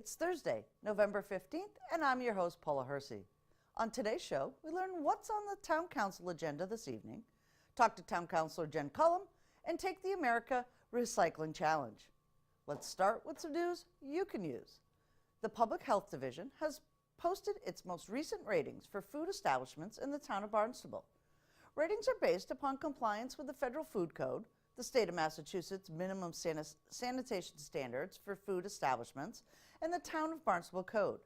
It's Thursday, November 15th, and I'm your host, Paula Hersey. On today's show, we learn what's on the Town Council agenda this evening, talk to Town Councilor Jen Cullum, and take the America Recycling Challenge. Let's start with some news you can use. The Public Health Division has posted its most recent ratings for food establishments in the town of Barnstable. Ratings are based upon compliance with the Federal Food Code, the state of Massachusetts minimum sanitation standards for food establishments, and the town of Barnstable Code.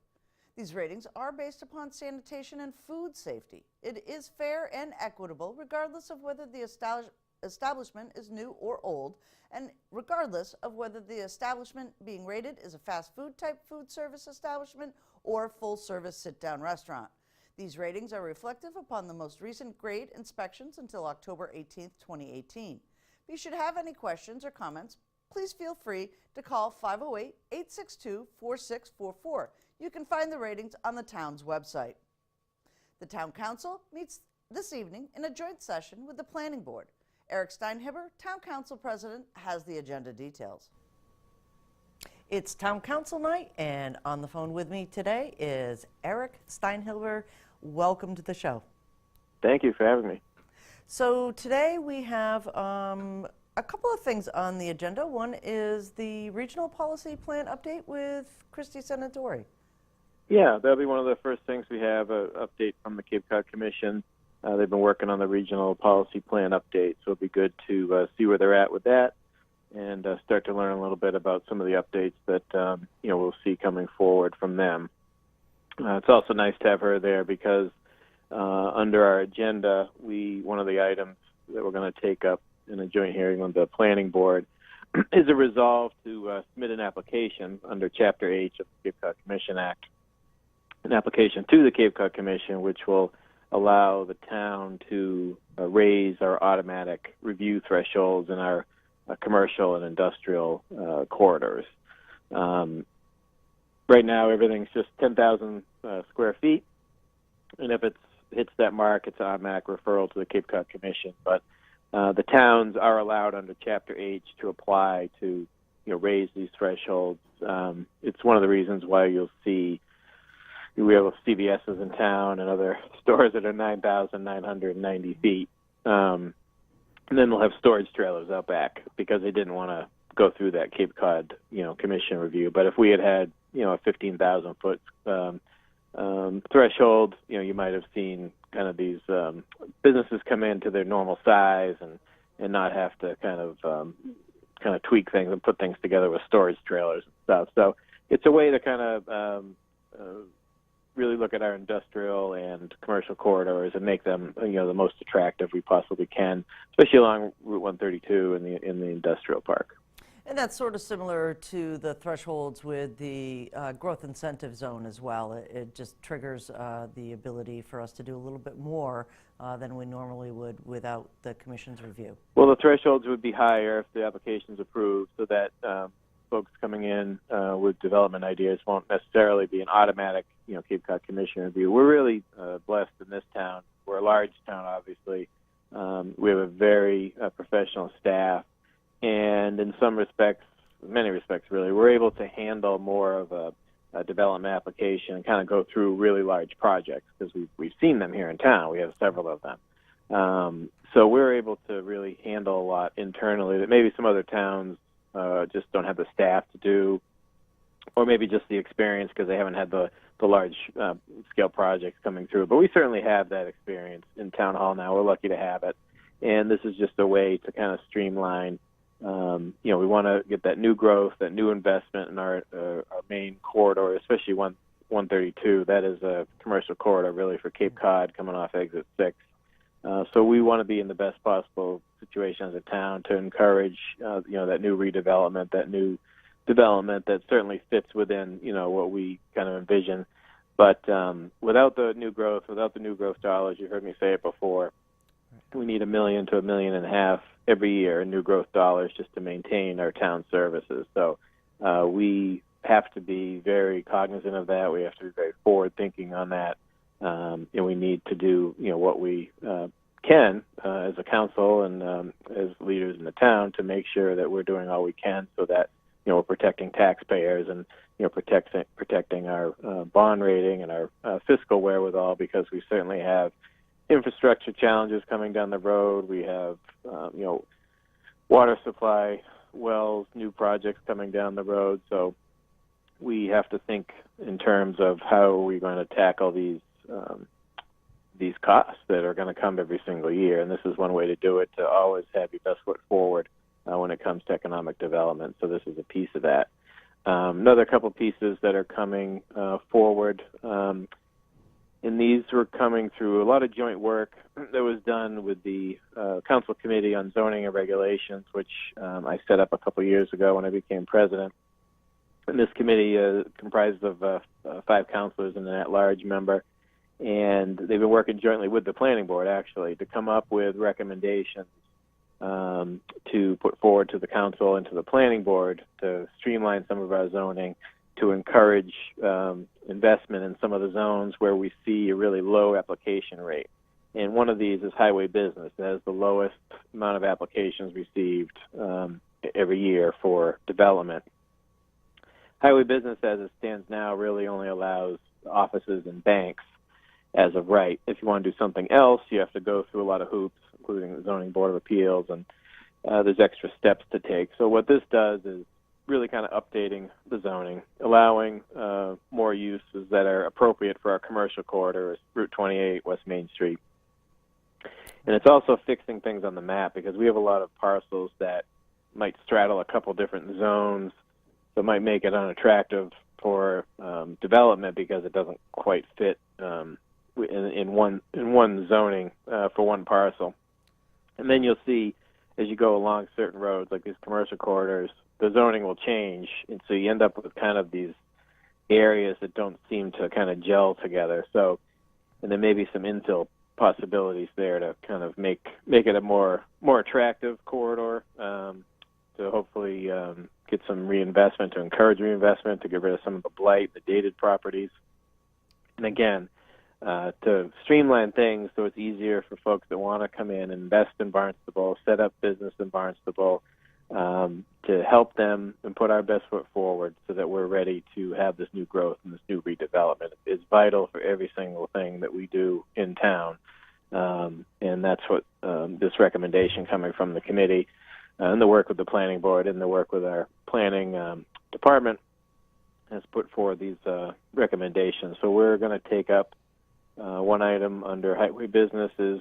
These ratings are based upon sanitation and food safety. It is fair and equitable regardless of whether the establishment is new or old, and regardless of whether the establishment being rated is a fast food type food service establishment or full service sit-down restaurant. These ratings are reflective upon the most recent grade inspections until October 18, 2018. If you should have any questions or comments, please feel free to call 508-862-4644. You can find the ratings on the town's website. The Town Council meets this evening in a joint session with the Planning Board. Eric Steinhibber, Town Council President, has the agenda details. It's Town Council night, and on the phone with me today is Eric Steinhibber. Welcome to the show. Thank you for having me. So today we have a couple of things on the agenda. One is the regional policy plan update with Christy Senatori. Yeah, that'll be one of the first things we have, an update from the Cape Cod Commission. They've been working on the regional policy plan update, so it'll be good to see where they're at with that and start to learn a little bit about some of the updates that we'll see coming forward from them. It's also nice to have her there because under our agenda, one of the items that we're going to take up in a joint hearing on the Planning Board is a resolve to submit an application under Chapter H of the Cape Cod Commission Act, an application to the Cape Cod Commission which will allow the town to raise our automatic review thresholds in our commercial and industrial corridors. Right now, everything's just 10,000 square feet, and if it hits that mark, it's an automatic referral to the Cape Cod Commission. But the towns are allowed under Chapter H to apply to raise these thresholds. It's one of the reasons why you'll see we have CVS's in town and other stores that are 9,990 feet. And then we'll have storage trailers out back because they didn't want to go through that Cape Cod, commission review. But if we had a 15,000 foot threshold, you might have seen kind of these businesses come into their normal size and not have to kind of tweak things and put things together with storage trailers and stuff. So it's a way to kind of really look at our industrial and commercial corridors and make them, the most attractive we possibly can, especially along Route 132 in the industrial park. And that's sort of similar to the thresholds with the growth incentive zone as well. It just triggers the ability for us to do a little bit more than we normally would without the Commission's review. Well, the thresholds would be higher if the application's approved, so that folks coming in with development ideas won't necessarily be an automatic, Cape Cod Commission review. We're really blessed in this town. We're a large town, obviously. We have a very professional staff, and in some respects, many respects really, we're able to handle more of a development application and kind of go through really large projects because we've seen them here in town. We have several of them. So we're able to really handle a lot internally that maybe some other towns just don't have the staff to do, or maybe just the experience because they haven't had the large scale projects coming through. But we certainly have that experience in Town Hall now. We're lucky to have it. And this is just a way to kind of streamline. We want to get that new growth, that new investment in our main corridor, especially 132. That is a commercial corridor really for Cape Cod coming off Exit 6. So we want to be in the best possible situation as a town to encourage, that new redevelopment, that new development that certainly fits within, what we kind of envision. But without the new growth dollars, you heard me say it before, we need $1 million to $1.5 million every year in new growth dollars just to maintain our town services. So we have to be very cognizant of that. We have to be very forward thinking on that. And we need to do, what we can as a council and as leaders in the town to make sure that we're doing all we can so that we're protecting taxpayers and protecting our bond rating and our fiscal wherewithal, because we certainly have infrastructure challenges coming down the road. We have water supply wells, new projects coming down the road. So we have to think in terms of how are we going to tackle these costs that are going to come every single year. And this is one way to do it, to always have your best foot forward when it comes to economic development. So this is a piece of that. Another couple pieces that are coming forward, and these were coming through a lot of joint work that was done with the Council Committee on Zoning and Regulations, which I set up a couple years ago when I became president. And this committee comprised of 5 councilors and an at-large member, and they've been working jointly with the Planning Board, actually, to come up with recommendations to put forward to the Council and to the Planning Board to streamline some of our zoning, to encourage investment in some of the zones where we see a really low application rate. And one of these is highway business. It has the lowest amount of applications received every year for development. Highway business, as it stands now, really only allows offices and banks as of right. If you want to do something else, you have to go through a lot of hoops, including the Zoning Board of Appeals, and there's extra steps to take. So what this does is really kind of updating the zoning, allowing more uses that are appropriate for our commercial corridors, Route 28, West Main Street. And it's also fixing things on the map, because we have a lot of parcels that might straddle a couple different zones, so it might make it unattractive for development because it doesn't quite fit in one zoning for one parcel. And then you'll see, as you go along certain roads, like these commercial corridors, the zoning will change, and so you end up with kind of these areas that don't seem to kind of gel together. So, and there may be some infill possibilities there to kind of make it a more attractive corridor, to hopefully get some reinvestment, to encourage reinvestment, to get rid of some of the blight, the dated properties. And again, to streamline things so it's easier for folks that want to come in and invest in Barnstable, set up business in Barnstable, to help them and put our best foot forward so that we're ready to have this new growth and this new redevelopment. It's vital for every single thing that we do in town. And that's what this recommendation coming from the committee, and the work with the Planning Board and the work with our planning department has put forward these recommendations. So we're going to take up one item under highway business is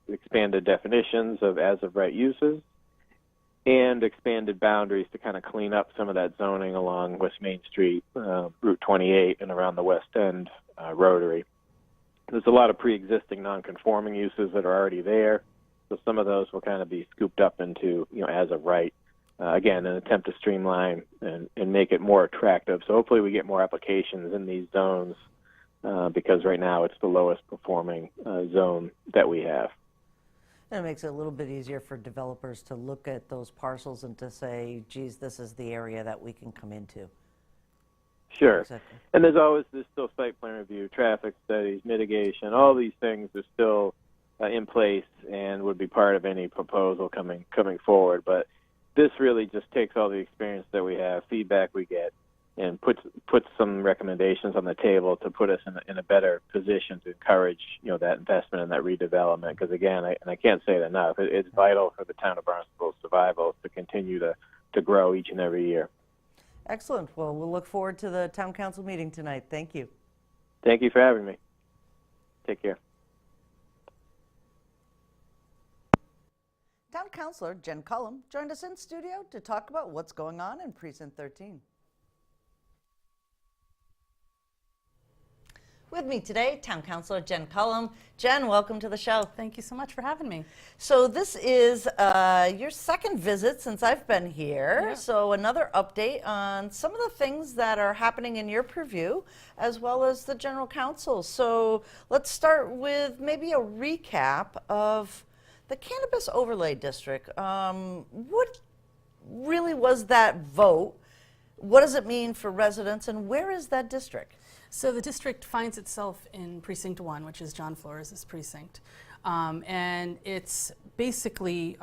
expanded definitions of as-of-right uses and expanded boundaries to kind of clean up some of that zoning along West Main Street, Route 28, and around the West End Rotary. There's a lot of pre-existing non-conforming uses that are already there, so some of those will kind of be scooped up into, as-of-right. Again, an attempt to streamline and make it more attractive. So hopefully we get more applications in these zones, because right now it's the lowest performing zone that we have. And it makes it a little bit easier for developers to look at those parcels and to say, geez, this is the area that we can come into. Sure. Exactly. And there's still site plan review, traffic studies, mitigation, all these things are still in place and would be part of any proposal coming forward. But this really just takes all the experience that we have, feedback we get, and puts some recommendations on the table to put us in a better position to encourage that investment and that redevelopment. Because again, I can't say it enough. It's vital for the town of Barnstable's survival to continue to grow each and every year. Excellent. Well, we'll look forward to the town council meeting tonight. Thank you. Thank you for having me. Take care. Town Councilor Jen Cullum joined us in studio to talk about what's going on in Precinct 13. With me today, Town Councilor Jen Cullum. Jen, welcome to the show. Thank you so much for having me. So this is your second visit since I've been here. Yeah. So another update on some of the things that are happening in your purview, as well as the General Council. So let's start with maybe a recap of the Cannabis Overlay District. What really was that vote? What does it mean for residents, and where is that district? So the district finds itself in Precinct 1, which is John Flores' precinct. And it's basically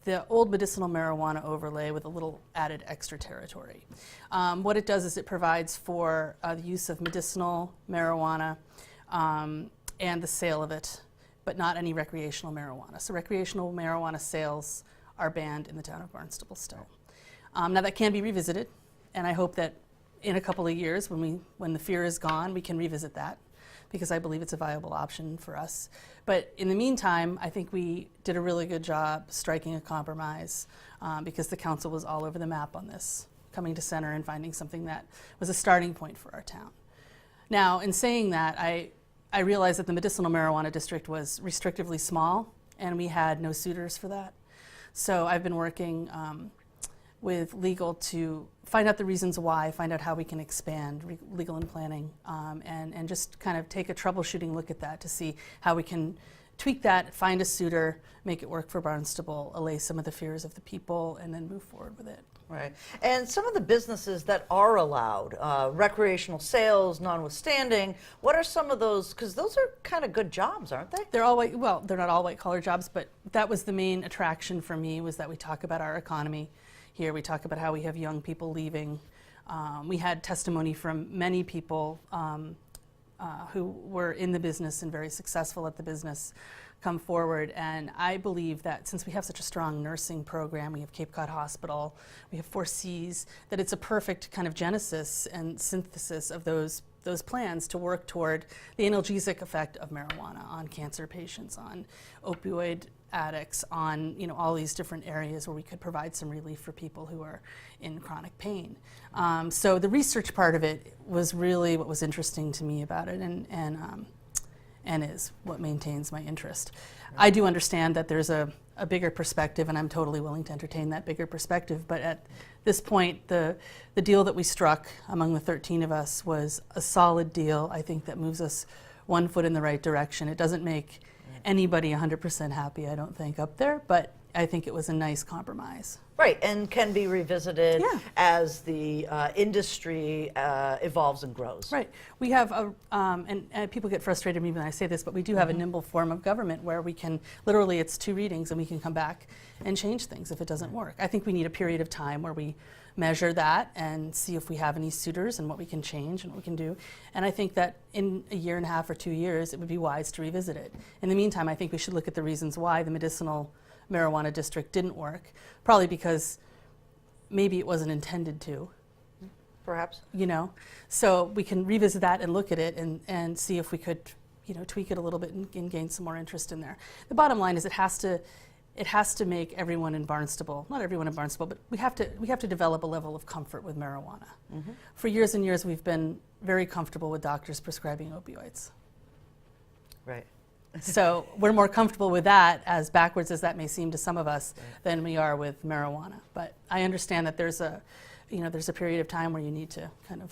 the old medicinal marijuana overlay with a little added extra territory. What it does is it provides for the use of medicinal marijuana and the sale of it, but not any recreational marijuana. So recreational marijuana sales are banned in the town of Barnstable still. Now that can be revisited, and I hope that in a couple of years, when the fear is gone, we can revisit that, because I believe it's a viable option for us. But in the meantime, I think we did a really good job striking a compromise, because the council was all over the map on this, coming to center and finding something that was a starting point for our town. Now, in saying that, I realized that the medicinal marijuana district was restrictively small, and we had no suitors for that. So I've been working with legal to find out the reasons why, find out how we can expand legal and planning, and just kind of take a troubleshooting look at that to see how we can tweak that, find a suitor, make it work for Barnstable, allay some of the fears of the people, and then move forward with it. Right. And some of the businesses that are allowed, recreational sales notwithstanding, what are some of those? Because those are kind of good jobs, aren't they? They're all white, well, they're not all white collar jobs, but that was the main attraction for me, was that we talk about our economy here. We talk about how we have young people leaving. We had testimony from many people who were in the business and very successful at the business come forward, and I believe that since we have such a strong nursing program, we have Cape Cod Hospital, we have 4Cs, that it's a perfect kind of genesis and synthesis of those plans to work toward the analgesic effect of marijuana on cancer patients, on opioid addicts, on all these different areas where we could provide some relief for people who are in chronic pain. So the research part of it was really what was interesting to me about it, and is what maintains my interest. I do understand that there's a bigger perspective, and I'm totally willing to entertain that bigger perspective, but at this point, the deal that we struck among the 13 of us was a solid deal. I think that moves us one foot in the right direction. It doesn't make anybody 100% happy, I don't think, up there, but I think it was a nice compromise. Right, and can be revisited as the industry evolves and grows. Right. We have and people get frustrated with me when I say this, but we do have a nimble form of government where we can, literally it's 2 readings and we can come back and change things if it doesn't work. I think we need a period of time where we measure that and see if we have any suitors and what we can change and what we can do. And I think that in a year and a half or 2 years, it would be wise to revisit it. In the meantime, I think we should look at the reasons why the medicinal marijuana district didn't work, probably because maybe it wasn't intended to. Perhaps. So we can revisit that and look at it and see if we could, tweak it a little bit and gain some more interest in there. The bottom line is it has to make everyone in Barnstable, not everyone in Barnstable, but we have to develop a level of comfort with marijuana. For years and years, we've been very comfortable with doctors prescribing opioids. Right. So we're more comfortable with that, as backwards as that may seem to some of us, than we are with marijuana. But I understand that there's a period of time where you need to kind of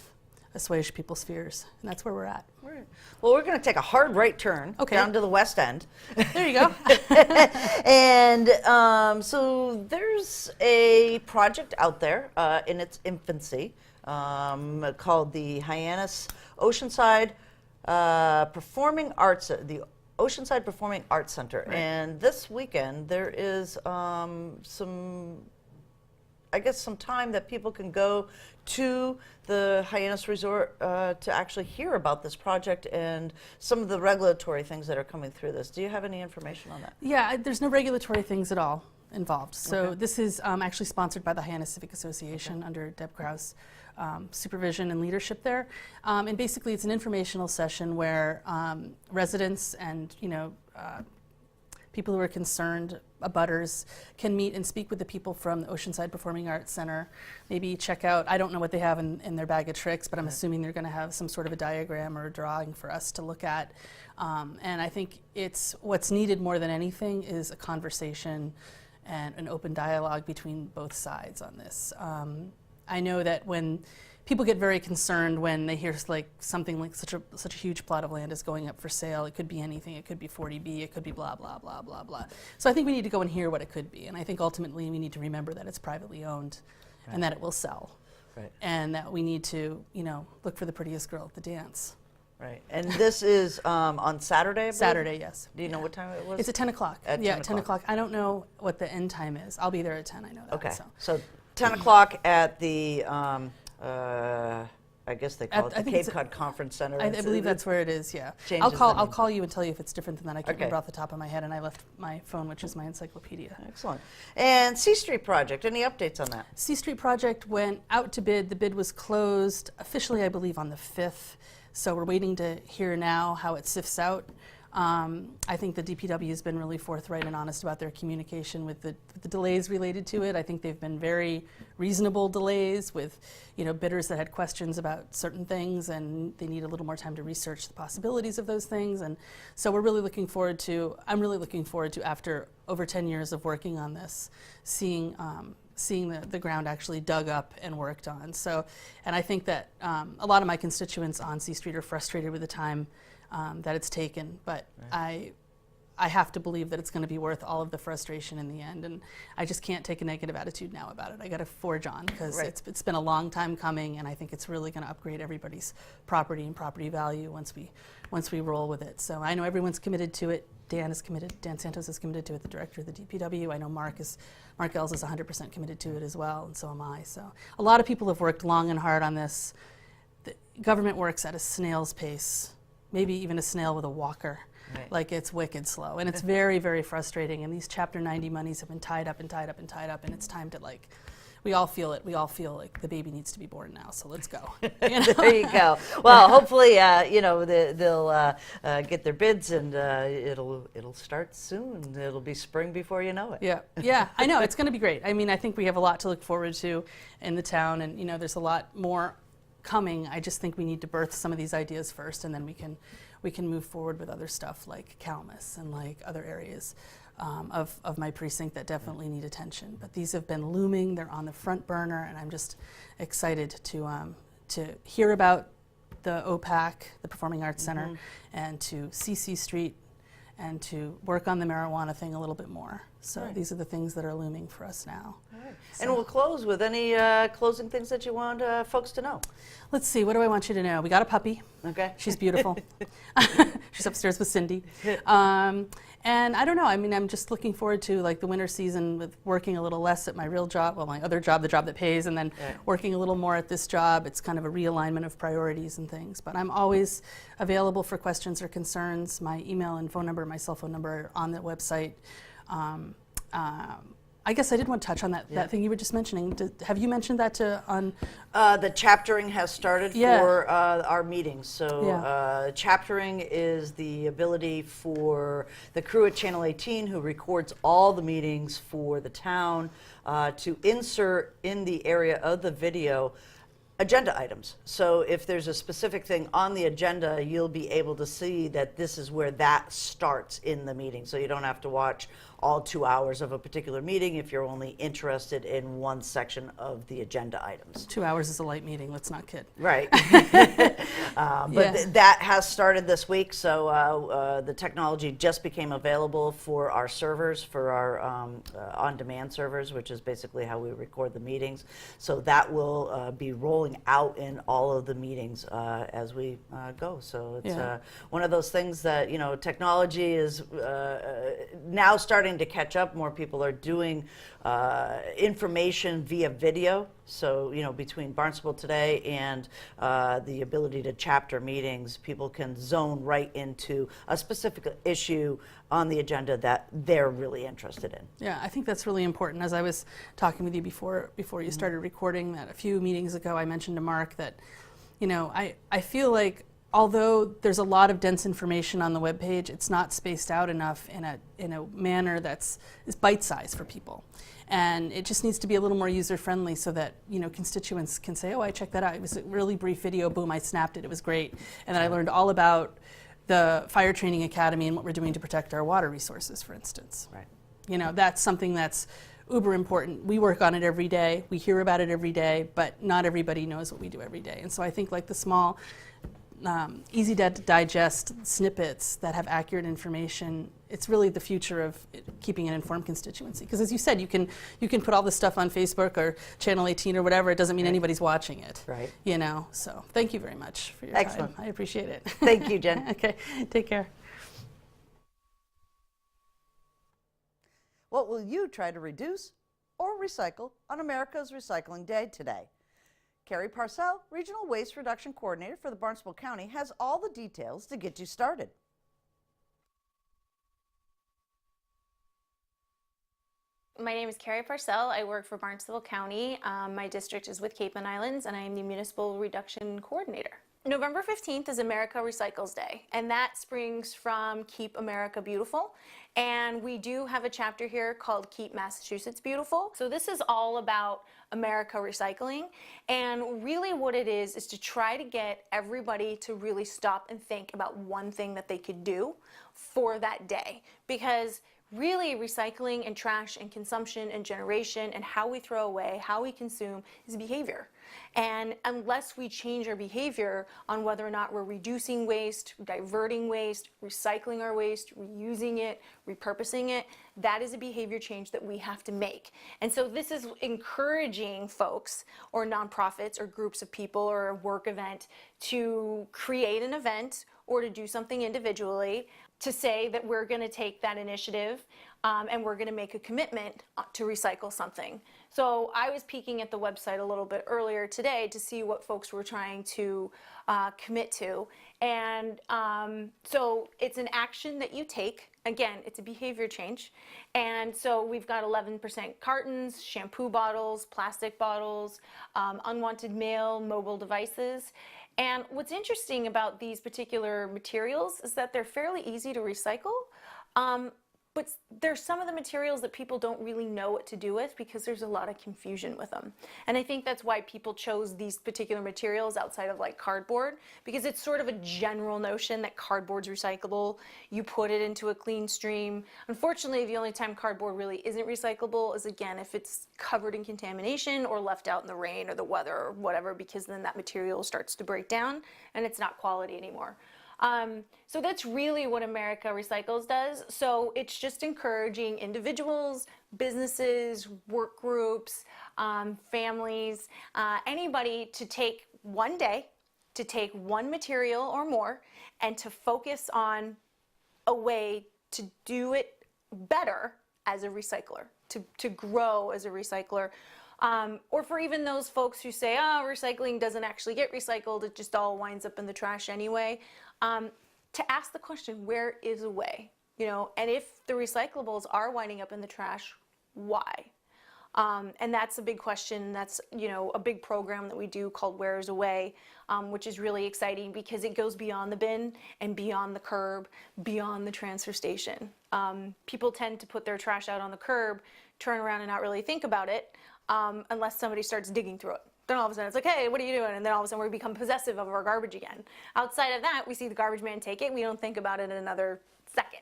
assuage people's fears, and that's where we're at. Right. Well, we're going to take a hard right turn down to the West End. There you go. And so there's a project out there in its infancy called the Hyannis Oceanside Performing Arts, the Oceanside Performing Arts Center. Right. And this weekend there is some time that people can go to the Hyannis Resort to actually hear about this project and some of the regulatory things that are coming through this. Do you have any information on that? Yeah, there's no regulatory things at all involved. So this is actually sponsored by the Hyannis Civic Association under Deb Krause supervision and leadership there. And basically it's an informational session where residents and people who are concerned, abutters, can meet and speak with the people from the Oceanside Performing Arts Center. Maybe check out, I don't know what they have in their bag of tricks, but I'm assuming they're going to have some sort of a diagram or a drawing for us to look at. And I think what's needed more than anything is a conversation and an open dialogue between both sides on this. I know that when people get very concerned when they hear something like such a huge plot of land is going up for sale. It could be anything. It could be 40B. It could be blah, blah, blah, blah, blah. So I think we need to go and hear what it could be. And I think ultimately we need to remember that it's privately owned Right. and that it will sell. Right. And that we need to, look for the prettiest girl at the dance. Right. And this is on Saturday, I believe? Saturday, yes. Do you know what time it was? It's at 10 o'clock. At yeah, 10 10 o'clock. I don't know what the end time is. I'll be there at 10, I know that. Okay. So. So 10 o'clock at the, I guess they call it I the think Cape it's Cod Conference Center. I believe that's where it is, yeah. Changes the I'll name. call you and tell you if it's different than that. I can't Okay. remember off the top of my head, and I left my phone, which is my encyclopedia. Excellent. And C Street Project, any updates on that? C Street project went out to bid. The bid was closed officially, I believe, on the 5th. So we're waiting to hear now how it sifts out. I think the DPW has been really forthright and honest about their communication with the delays related to it. I think they've been very reasonable delays with, bidders that had questions about certain things, and they need a little more time to research the possibilities of those things. And so I'm really looking forward to, after over 10 years of working on this, seeing the ground actually dug up and worked on. So, and I think that a lot of my constituents on C Street are frustrated with the time that it's taken, but right. I have to believe that it's going to be worth all of the frustration in the end, and I just can't take a negative attitude now about it. I got to forge on, because right. it's been a long time coming, and I think it's really going to upgrade everybody's property and property value once we roll with it. So I know everyone's committed to it. Dan Santos is committed to it, the director of the DPW. I know Mark Els is 100% committed to it as well, and so am I. So a lot of people have worked long and hard on this. The government works at a snail's pace, maybe even a snail with a walker. Right. Like, it's wicked slow, and it's very, very frustrating. And these Chapter 90 monies have been tied up and tied up and tied up, and it's time to, we all feel it. We all feel like the baby needs to be born now, so let's go. There you go. Well, hopefully, they'll get their bids, and it'll start soon. It'll be spring before you know it. Yeah, I know. It's going to be great. I mean, I think we have a lot to look forward to in the town, and, there's a lot more coming. I just think we need to birth some of these ideas first, and then we can move forward with other stuff like Calamus and like other areas of my precinct that definitely need attention. But these have been looming. They're on the front burner, and I'm just excited to hear about the OPAC, the Performing Arts Center, and to see C Street, and to work on the marijuana thing a little bit more. So right. These are the things that are looming for us now. All right. So. And we'll close with any closing things that you want folks to know. Let's see, what do I want you to know? We got a puppy. Okay. She's beautiful. She's upstairs with Cindy. And I don't know, I mean, I'm just looking forward to the winter season with working a little less at my real job, my other job, the job that pays, and then working a little more at this job. It's kind of a realignment of priorities and things. But I'm always available for questions or concerns. My email and phone number, my cell phone number are on the website. I guess I did want to touch on that thing you were just mentioning. Have you mentioned that on? The chaptering has started for our meetings. So chaptering is the ability for the crew at Channel 18, who records all the meetings for the town, to insert in the area of the video agenda items. So if there's a specific thing on the agenda, you'll be able to see that this is where that starts in the meeting. So you don't have to watch all 2 hours of a particular meeting if you're only interested in one section of the agenda items. 2 hours is a light meeting, let's not kid. Right. But that has started this week, so the technology just became available for our servers, for our on-demand servers, which is basically how we record the meetings. So that will be rolling out in all of the meetings as we go. So it's one of those things that, technology is now starting to catch up. More people are doing information via video. So, between Barnstable Today and the ability to chapter meetings, people can zone right into a specific issue on the agenda that they're really interested in. Yeah, I think that's really important. As I was talking with you before you started recording, that a few meetings ago I mentioned to Mark that, I feel like although there's a lot of dense information on the webpage, it's not spaced out enough in a manner is bite-sized for people. And it just needs to be a little more user-friendly so that, constituents can say, oh, I checked that out. It was a really brief video. Boom, I snapped it. It was great. And then I learned all about the Fire Training Academy and what we're doing to protect our water resources, for instance. Right. That's something that's uber important. We work on it every day. We hear about it every day, but not everybody knows what we do every day. And so I think the small easy to digest snippets that have accurate information. It's really the future of keeping an informed constituency. Because as you said, you can put all this stuff on Facebook or Channel 18 or whatever. It doesn't mean anybody's watching it. Right. You know. So thank you very much for your Excellent. time. I appreciate it. Thank you, Jen. Okay. Take care. What will you try to reduce or recycle on America's Recycling Day today? Carrie Parcell, Regional Waste Reduction Coordinator for the Barnstable County, has all the details to get you started. My name is Carrie Parcell. I work for Barnstable County. My district is with Cape and Islands, and I am the Municipal Reduction Coordinator. November 15th is America Recycles Day, and that springs from Keep America Beautiful. And we do have a chapter here called Keep Massachusetts Beautiful. So this is all about America recycling. And really what it is to try to get everybody to really stop and think about one thing that they could do for that day. Because really recycling and trash and consumption and generation and how we throw away, how we consume is behavior. And unless we change our behavior on whether or not we're reducing waste, diverting waste, recycling our waste, reusing it, repurposing it, that is a behavior change that we have to make. And so this is encouraging folks or nonprofits or groups of people or a work event to create an event or to do something individually to say that we're going to take that initiative and we're going to make a commitment to recycle something. So I was peeking at the website a little bit earlier today to see what folks were trying to commit to. And so it's an action that you take. Again, it's a behavior change. And so we've got 11% cartons, shampoo bottles, plastic bottles, unwanted mail, mobile devices. And what's interesting about these particular materials is that they're fairly easy to recycle, but there's some of the materials that people don't really know what to do with because there's a lot of confusion with them. And I think that's why people chose these particular materials outside of like cardboard, because it's sort of a general notion that cardboard's recyclable. You put it into a clean stream. Unfortunately, the only time cardboard really isn't recyclable is, again, if it's covered in contamination or left out in the rain or the weather or whatever, because then that material starts to break down and it's not quality anymore. So that's really what America Recycles does. So it's just encouraging individuals, businesses, work groups, families, anybody to take one day, to take one material or more, and to focus on a way to do it better as a recycler, to grow as a recycler. Or for even those folks who say, oh, recycling doesn't actually get recycled, it just all winds up in the trash anyway, to ask the question, where is a way? You know, and if the recyclables are winding up in the trash, why? And that's a big question. That's, you know, a big program that we do called Where is a Way, which is really exciting because it goes beyond the bin and beyond the curb, beyond the transfer station. People tend to put their trash out on the curb, turn around and not really think about it, unless somebody starts digging through it. Then all of a sudden it's like, hey, what are you doing? And then all of a sudden we become possessive of our garbage again. Outside of that, we see the garbage man take it. We don't think about it in another second.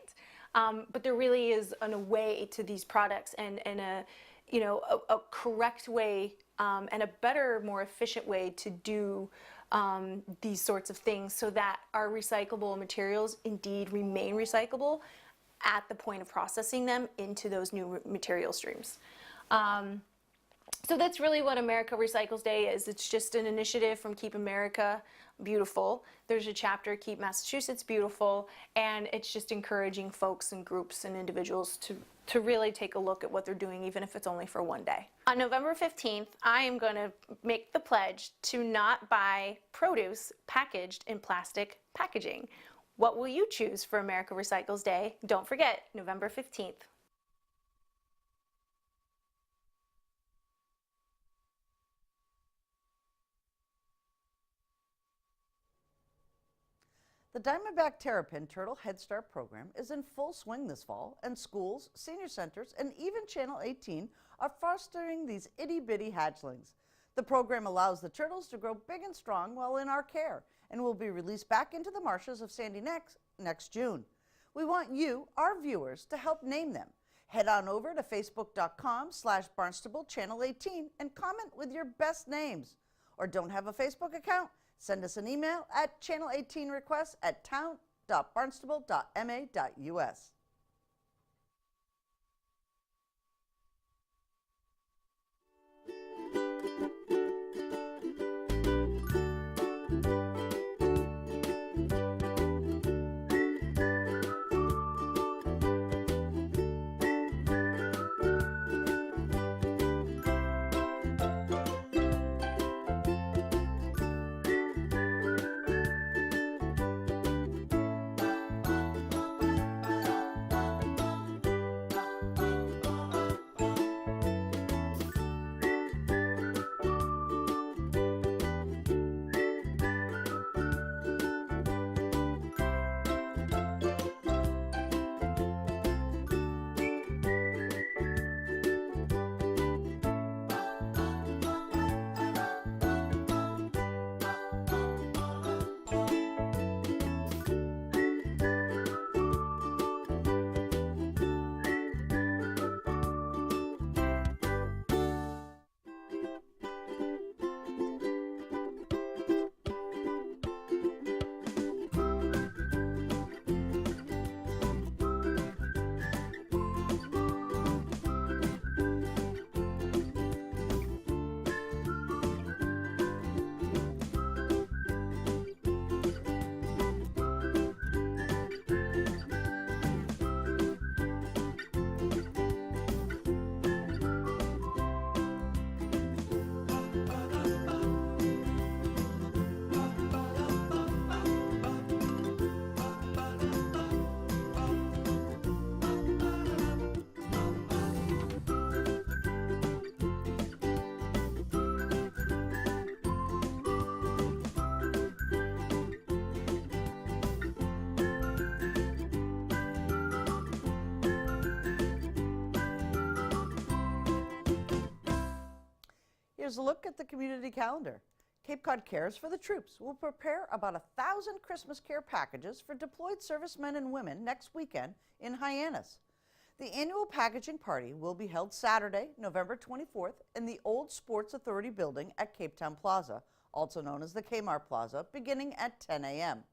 But there really is a way to these products and a, you know, a correct way and a better, more efficient way to do these sorts of things so that our recyclable materials indeed remain recyclable at the point of processing them into those new material streams. So that's really what America Recycles Day is. It's just an initiative from Keep America Beautiful. There's a chapter, Keep Massachusetts Beautiful, and it's just encouraging folks and groups and individuals to really take a look at what they're doing, even if it's only for one day. On November 15th, I am going to make the pledge to not buy produce packaged in plastic packaging. What will you choose for America Recycles Day? Don't forget, November 15th. The Diamondback Terrapin Turtle Head Start program is in full swing this fall, and schools, senior centers, and even Channel 18 are fostering these itty-bitty hatchlings. The program allows the turtles to grow big and strong while in our care and will be released back into the marshes of Sandy Neck next June. We want you, our viewers, to help name them. Head on over to facebook.com/Barnstable Channel 18 and comment with your best names. Or don't have a Facebook account? Send us an email at channel18requests@town.barnstable.ma.us. Here's a look at the community calendar. Cape Cod Cares for the Troops will prepare about 1,000 Christmas care packages for deployed servicemen and women next weekend in Hyannis. The annual packaging party will be held Saturday, November 24th in the Old Sports Authority building at Cape Town Plaza, also known as the Kmart Plaza, beginning at 10 a.m.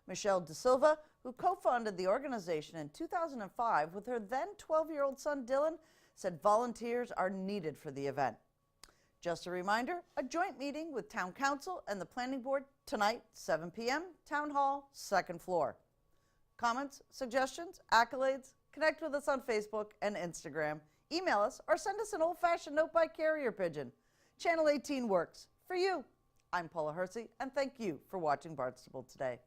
Michelle De Silva, who co-founded the organization in 2005 with her then 12-year-old son Dylan, said volunteers are needed for the event. Just a reminder, a joint meeting with Town Council and the Planning Board tonight, 7 p.m., Town Hall, 2nd floor. Comments, suggestions, accolades? Connect with us on Facebook and Instagram. Email us or send us an old-fashioned note by carrier pigeon. Channel 18 works for you. I'm Paula Hersey, and thank you for watching Barnstable Today.